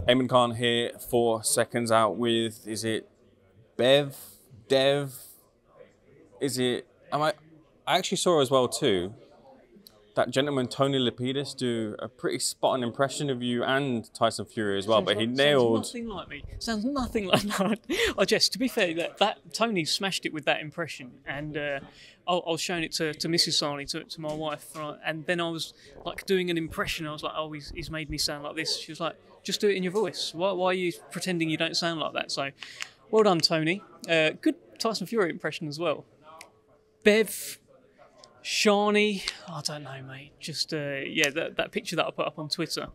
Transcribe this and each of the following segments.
Eamon Khan here for Seconds Out with, is it Dev? Is it, I actually saw as well too, that gentleman Tony Lapidus do a pretty spot on impression of you and Tyson Fury as well, but he nailed... Sounds nothing like me. Sounds nothing like that. I just, to be fair, that Tony smashed it with that impression, and I was showing it to Mrs. Sahni, to my wife, and then I was like doing an impression. I was like, oh, he's made me sound like this. She was like, just do it in your voice. Why are you pretending you don't sound like that? So, well done, Tony. Good Tyson Fury impression as well. Bev Sahni, I don't know, mate. Just, yeah, that picture that I put up on Twitter,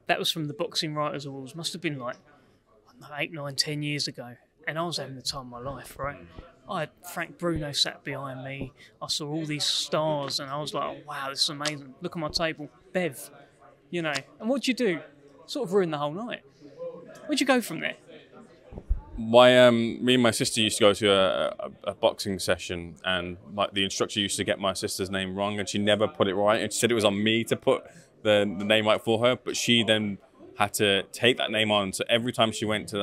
that was from the Boxing Writers Awards. Must have been like, I don't know, 8, 9, 10 years ago. And I was having the time of my life, right? I had Frank Bruno sat behind me. I saw all these stars, and I was like, oh, wow, this is amazing. Look at my table. Bev, you know. And what'd you do? Sort of ruined the whole night. Where'd you go from there? Me and my sister used to go to a boxing session, and the instructor used to get my sister's name wrong, and she never put it right, and she said it was on me to put the name right for her, but she then had to take that name on. So every time she went to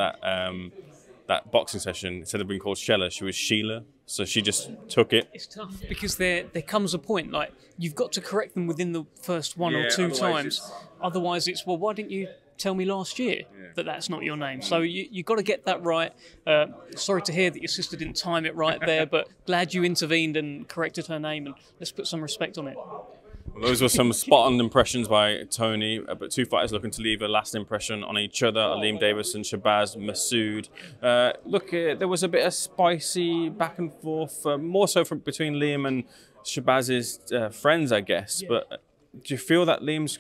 that boxing session, instead of being called Shella, she was Sheila. So she just took it. It's tough because there comes a point, like, you've got to correct them within the first one or two times. Otherwise it's, well, why didn't you tell me last year that that's not your name? So you got to get that right. Sorry to hear that your sister didn't time it right there, but glad you intervened and corrected her name, and let's put some respect on it. Well, those were some spot-on impressions by Tony, but two fighters looking to leave a lasting impression on each other, Liam Davis and Shabazz Massoud. Look, there was a bit of spicy back and forth, more so between Liam and Shabazz's friends, I guess. But do you feel that Liam's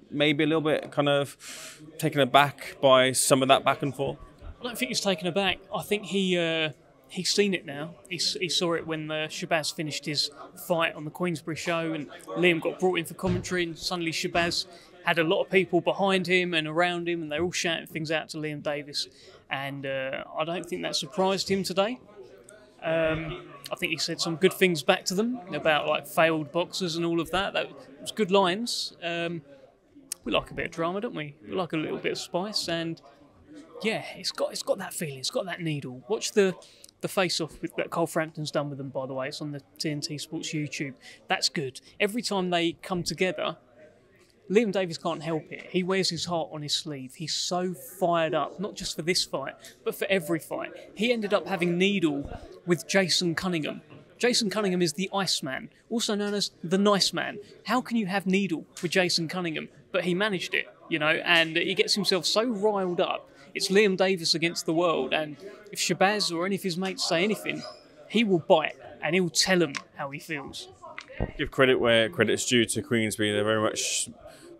maybe a little bit kind of taken aback by some of that back and forth? I don't think he's taken aback. I think he's seen it now. He saw it when Shabazz finished his fight on the Queensberry show, and Liam got brought in for commentary, and suddenly Shabazz had a lot of people behind him and around him, and they're all shouting things out to Liam Davis. And I don't think that surprised him today. I think he said some good things back to them about like failed boxers and all of that. That was good lines. We like a bit of drama, don't we? We like a little bit of spice, and yeah, it's got that feeling. It's got that needle. Watch the face-off that Cole Frampton's done with them, by the way. It's on the TNT Sports YouTube. That's good. Every time they come together, Liam Davis can't help it. He wears his heart on his sleeve. He's so fired up, not just for this fight, but for every fight. He ended up having Needle with Jason Cunningham. Jason Cunningham is the Iceman, also known as the Nice Man. How can you have Needle with Jason Cunningham? But he managed it, you know, and he gets himself so riled up. It's Liam Davis against the world, and if Shabazz or any of his mates say anything, he will bite, and he'll tell them how he feels. Give credit where credit's due to Queensberry. They're very much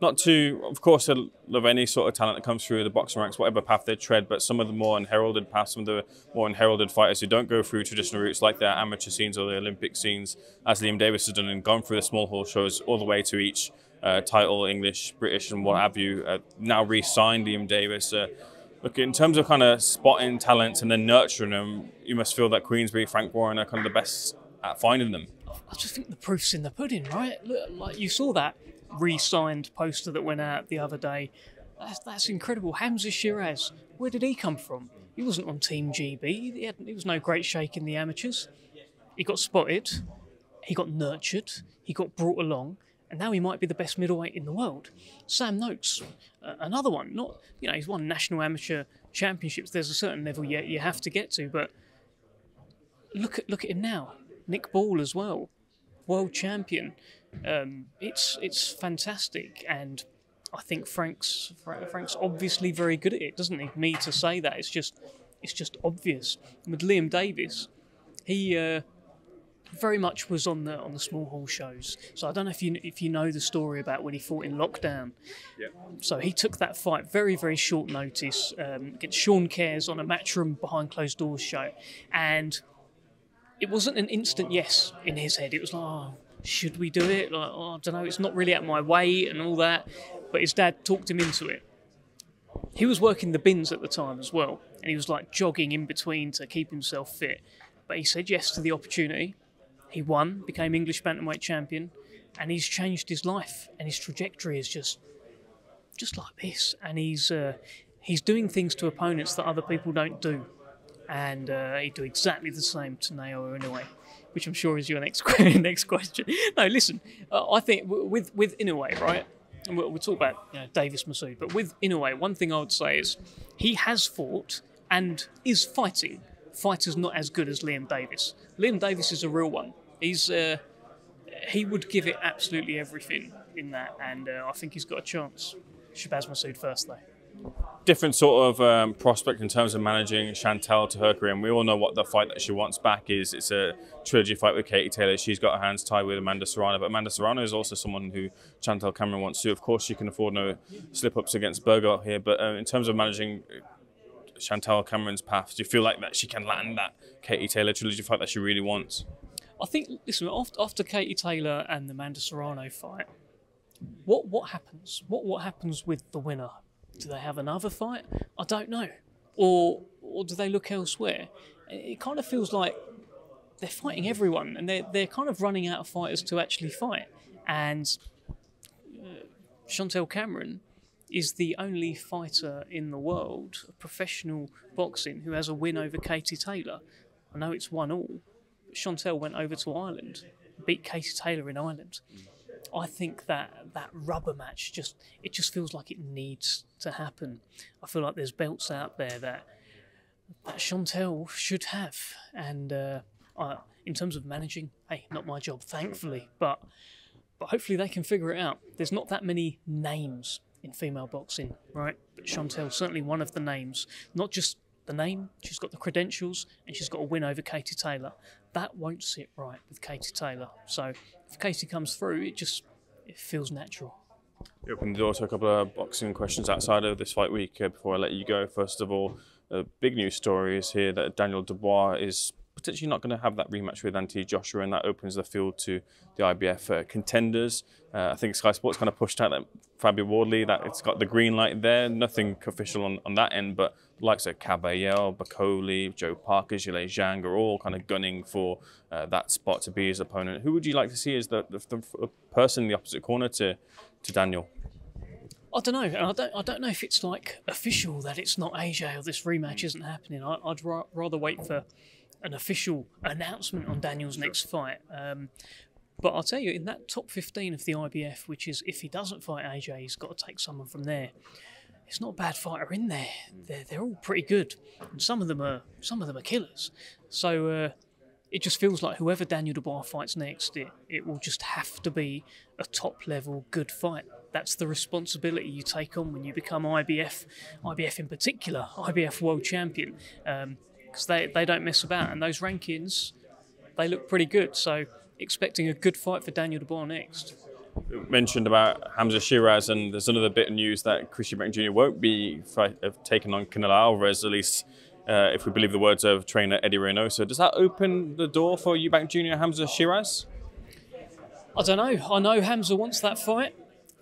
not to, of course, I love any sort of talent that comes through the boxing ranks, whatever path they tread, but some of the more unheralded paths, some of the more unheralded fighters who don't go through traditional routes like their amateur scenes or the Olympic scenes, as Liam Davis has done and gone through the small hall shows all the way to each title, English, British, and what have you. Now re-signed Liam Davis. Look, in terms of kind of spotting talents and then nurturing them, you must feel that Queensberry, Frank Warren are kind of the best at finding them. I just think the proof's in the pudding, right? Look, like you saw that re-signed poster that went out the other day. That's incredible. Hamza Shiraz, where did he come from? He wasn't on Team GB. He was no great shake in the amateurs. He got spotted. He got nurtured. He got brought along. And now he might be the best middleweight in the world. Sam Noakes, another one. Not, you know, he's won national amateur championships. There's a certain level you have to get to, but look at him now. Nick Ball as well, world champion. It's fantastic, and I think Frank's obviously very good at it. Doesn't need me to say that. It's just obvious. And with Liam Davis, he very much was on the small hall shows. So I don't know if you know the story about when he fought in lockdown. Yeah. So he took that fight very, very short notice against Sean Cares on a Matchroom behind closed doors show, and it wasn't an instant yes in his head. It was like, oh, should we do it? Like, oh, I don't know. It's not really at my weight and all that. But his dad talked him into it. He was working the bins at the time as well, and he was like jogging in between to keep himself fit. But he said yes to the opportunity. He won, became English bantamweight champion, and he's changed his life, and his trajectory is just like this. And he's doing things to opponents that other people don't do. And he'd do exactly the same to Naoya Inoue, which I'm sure is your next next question. No, listen, I think with Inoue, right, and we'll talk about Davis Masood, but with Inoue, one thing I would say is he has fought and is fighting fighters not as good as Liam Davis. Liam Davis is a real one. He would give it absolutely everything in that, and I think he's got a chance. Shabazz Masood first, though. Different sort of prospect in terms of managing Chantel to her career, and we all know what the fight that she wants back is. It's a trilogy fight with Katie Taylor. She's got her hands tied with Amanda Serrano, but Amanda Serrano is also someone who Chantel Cameron wants to. Of course, she can afford no slip-ups against Burgott here, but in terms of managing Chantel Cameron's path, do you feel like that she can land that Katie Taylor trilogy fight that she really wants? I think, listen, after Katie Taylor and the Amanda Serrano fight, what happens? What happens with the winner? Do they have another fight? I don't know. Or do they look elsewhere? It kind of feels like they're fighting everyone, and they're kind of running out of fighters to actually fight. And Chantel Cameron is the only fighter in the world of professional boxing who has a win over Katie Taylor. I know it's 1-1, but Chantel went over to Ireland, beat Katie Taylor in Ireland. I think that rubber match just feels like it needs to happen. I feel like there's belts out there that Chantel should have, and in terms of managing, hey, not my job, thankfully, but hopefully they can figure it out. There's not that many names in female boxing, right? But Chantel's certainly one of the names. Not just the name, she's got the credentials, and she's got a win over Katie Taylor. That won't sit right with Katie Taylor. So if Katie comes through, it feels natural. You opened the door to a couple of boxing questions outside of this fight week before I let you go. First of all, a big news story is here that Daniel Dubois is potentially not going to have that rematch with Anthony Joshua, and that opens the field to the IBF contenders. I think Sky Sports kind of pushed out that Fabio Wardley, that it's got the green light there. Nothing official on that end, but the likes of Caballero, Bacoli, Joe Parker, Gilles Zhang are all kind of gunning for that spot to be his opponent. Who would you like to see as the person in the opposite corner to Daniel? I don't know. I don't know if it's like official that it's not AJ or this rematch isn't happening. I'd rather wait for an official announcement on Daniel's next fight. But I'll tell you, in that top 15 of the IBF, which is if he doesn't fight AJ, he's got to take someone from there. It's not a bad fighter in there. They're all pretty good, and some of them are killers. So it just feels like whoever Daniel Dubois fights next, it will just have to be a top level good fight. That's the responsibility you take on when you become IBF in particular, IBF world champion. Because they don't mess about, and those rankings, they look pretty good. So expecting a good fight for Daniel Dubois next. You mentioned about Hamza Shiraz, and there's another bit of news that Chris Eubank Jr won't be taking on Canelo Alvarez, at least if we believe the words of trainer Eddie Reynoso. Does that open the door for Eubank Jr. Hamza Shiraz? I don't know. I know Hamza wants that fight.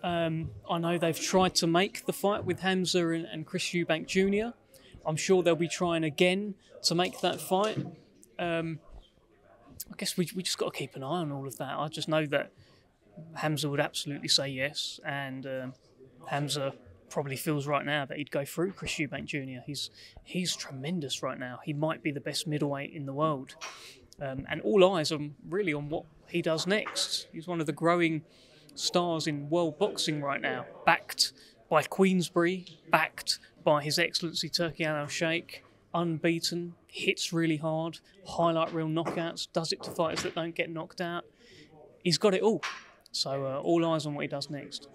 I know they've tried to make the fight with Hamza and Chris Eubank Jr. I'm sure they'll be trying again to make that fight. I guess we just got to keep an eye on all of that. I just know that Hamza would absolutely say yes, and Hamza probably feels right now that he'd go through Chris Eubank Jr. He's tremendous right now. He might be the best middleweight in the world. And all eyes are really on what he does next. He's one of the growing stars in world boxing right now, backed by Queensberry, backed by His Excellency Turki Al-Sheikh, unbeaten, hits really hard, highlight reel knockouts, does it to fighters that don't get knocked out. He's got it all. So all eyes on what he does next.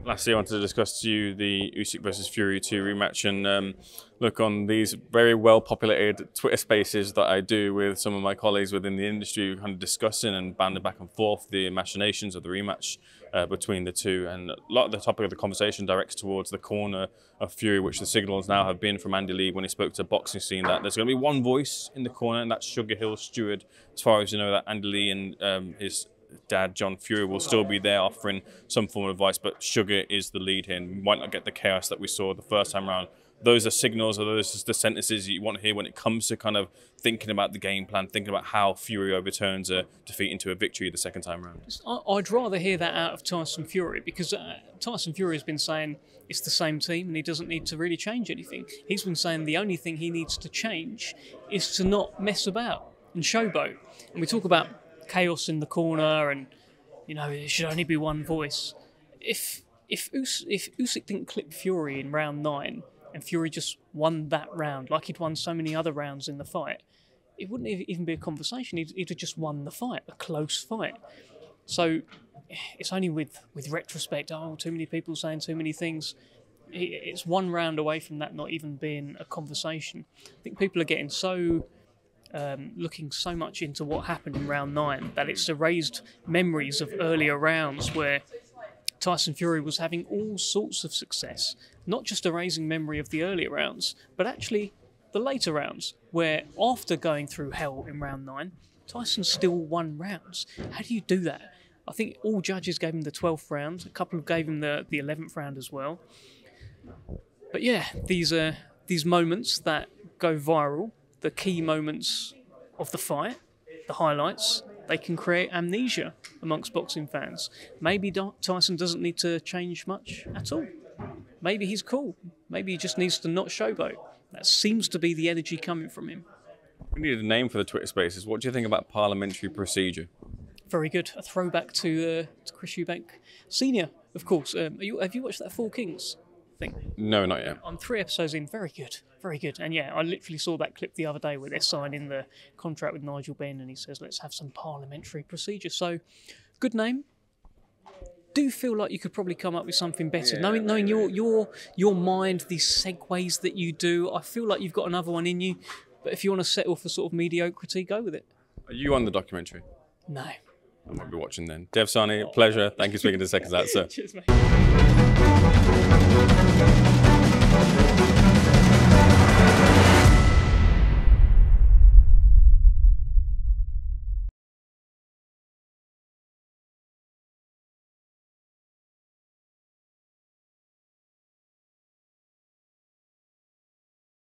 Lastly, I wanted to discuss to you the Usyk versus Fury 2 rematch, and look, on these very well-populated Twitter spaces that I do with some of my colleagues within the industry, we're kind of discussing and banding back and forth the machinations of the rematch between the two, and a lot of the topic of the conversation directs towards the corner of Fury, which the signals now have been from Andy Lee when he spoke to Boxing Scene, that there's going to be one voice in the corner, and that's Sugar Hill Stewart. As far as you know, that Andy Lee and his dad John Fury will still be there offering some form of advice, but Sugar is the lead here and might not get the chaos that we saw the first time around those are signals, or those are the sentences you want to hear when it comes to kind of thinking about the game plan, thinking about how Fury overturns a defeat into a victory the second time round? I'd rather hear that out of Tyson Fury, because Tyson Fury has been saying it's the same team and he doesn't need to really change anything. He's been saying the only thing he needs to change is to not mess about and showboat. And we talk about chaos in the corner and, you know, it should only be one voice. If Usyk didn't clip Fury in round 9 and Fury just won that round like he'd won so many other rounds in the fight, it wouldn't even be a conversation. He'd have just won the fight, a close fight. So it's only with retrospect, too many people saying too many things. It's one round away from that not even being a conversation. I think people are getting so looking so much into what happened in round 9 that it's erased memories of earlier rounds where Tyson Fury was having all sorts of success, not just erasing memory of the earlier rounds, but actually the later rounds, where after going through hell in round 9, Tyson still won rounds. How do you do that? I think all judges gave him the 12th round, a couple gave him the 11th round as well. But yeah, these moments that go viral, the key moments of the fight, the highlights, they can create amnesia amongst boxing fans. Maybe Tyson doesn't need to change much at all. Maybe he's cool. Maybe he just needs to not showboat. That seems to be the energy coming from him. We need a name for the Twitter Spaces. What do you think about parliamentary procedure? Very good. A throwback to Chris Eubank Sr, of course. Have you watched that Four Kings thing? No, not yet. I'm 3 episodes in. Very good. Very good. And yeah, I literally saw that clip the other day where they're signing the contract with Nigel Benn and he says, let's have some parliamentary procedure. So, good name. Do feel like you could probably come up with something better. Yeah, knowing your mind, these segues that you do, I feel like you've got another one in you. But if you want to settle for sort of mediocrity, go with it. Are you on the documentary? No. I might be watching then. Dev Sahni, pleasure. Thank you for speaking to SecondsOut, sir. Cheers, mate.